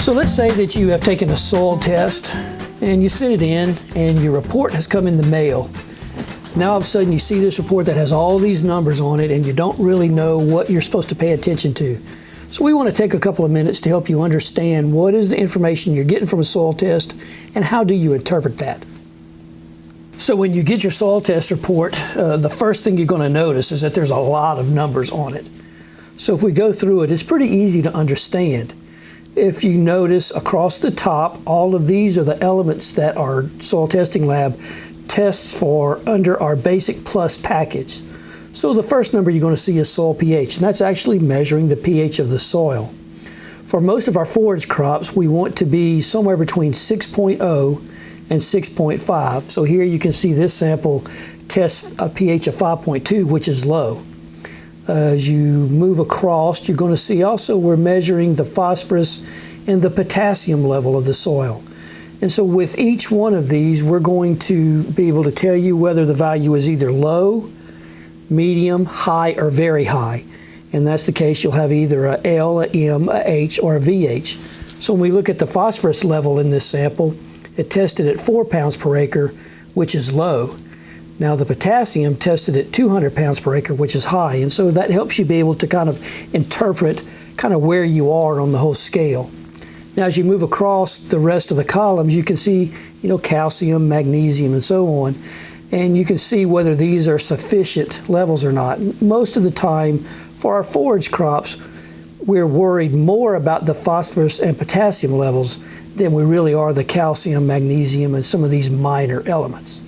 So let's say that you have taken a soil test and you sent it in and your report has come in the mail. Now all of a sudden you see this report that has all these numbers on it and you don't really know what you're supposed to pay attention to. So we want to take a couple of minutes to help you understand what is the information you're getting from a soil test and how do you interpret that. So when you get your soil test report, the first thing you're going to notice is that there's a lot of numbers on it. So if we go through it, it's pretty easy to understand. If you notice across the top, all of these are the elements that our soil testing lab tests for under our Basic Plus package. So the first number you're going to see is soil pH, and that's actually measuring the pH of the soil. For most of our forage crops, we want to be somewhere between 6.0 and 6.5. So here you can see this sample tests a pH of 5.2, which is low. As you move across, you're going to see also we're measuring the phosphorus and the potassium level of the soil. And so with each one of these, we're going to be able to tell you whether the value is either low, medium, high, or very high. And that's the case, you'll have either a L, a M, a H, or a VH. So when we look at the phosphorus level in this sample, it tested at 4 pounds per acre, which is low. Now the potassium tested at 200 pounds per acre, which is high, and so that helps you be able to kind of interpret kind of where you are on the whole scale. Now as you move across the rest of the columns, you can see, calcium, magnesium, and so on, and you can see whether these are sufficient levels or not. Most of the time, for our forage crops, we're worried more about the phosphorus and potassium levels than we really are the calcium, magnesium, and some of these minor elements.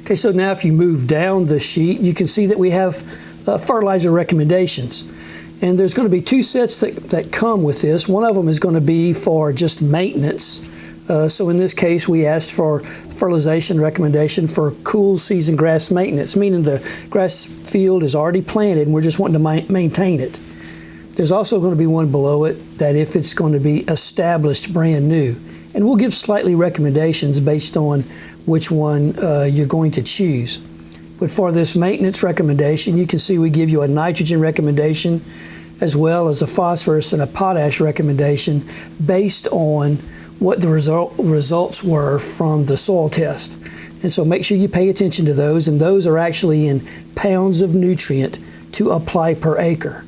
Okay, so now if you move down the sheet, you can see that we have fertilizer recommendations. And there's going to be two sets that come with this. One of them is going to be for just maintenance. So in this case, we asked for fertilization recommendation for cool season grass maintenance, meaning the grass field is already planted and we're just wanting to maintain it. There's also going to be one below it that if it's going to be established brand new. And we'll give slightly recommendations based on which one you're going to choose. But for this maintenance recommendation, you can see we give you a nitrogen recommendation as well as a phosphorus and a potash recommendation based on what the results were from the soil test. And so make sure you pay attention to those, and those are actually in pounds of nutrient to apply per acre.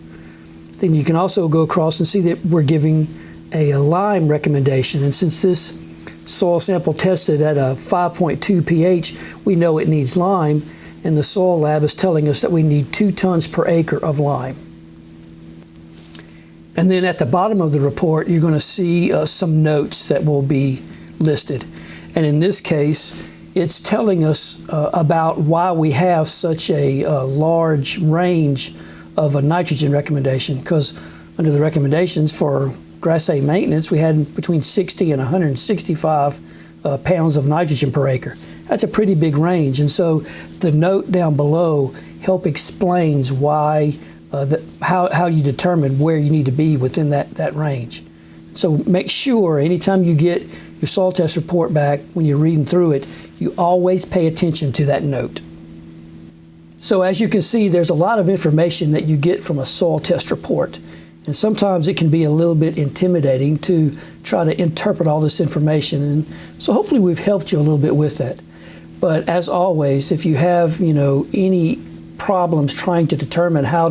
Then you can also go across and see that we're giving a lime recommendation, and since this soil sample tested at a 5.2 pH, we know it needs lime, and the soil lab is telling us that we need 2 tons per acre of lime. And then at the bottom of the report, you're going to see some notes that will be listed. And in this case, it's telling us about why we have such a large range of a nitrogen recommendation, because under the recommendations for grass hay maintenance, we had between 60 and 165 pounds of nitrogen per acre. That's a pretty big range, and so the note down below explains why, how you determine where you need to be within that range. So make sure anytime you get your soil test report back, when you're reading through it, you always pay attention to that note. So as you can see, there's a lot of information that you get from a soil test report. And sometimes it can be a little bit intimidating to try to interpret all this information. And so hopefully we've helped you a little bit with that. But as always, if you have any problems trying to determine how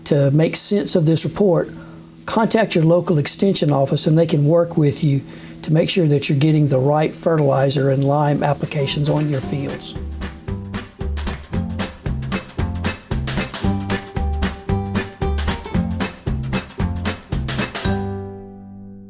to make sense of this report, contact your local extension office and they can work with you to make sure that you're getting the right fertilizer and lime applications on your fields.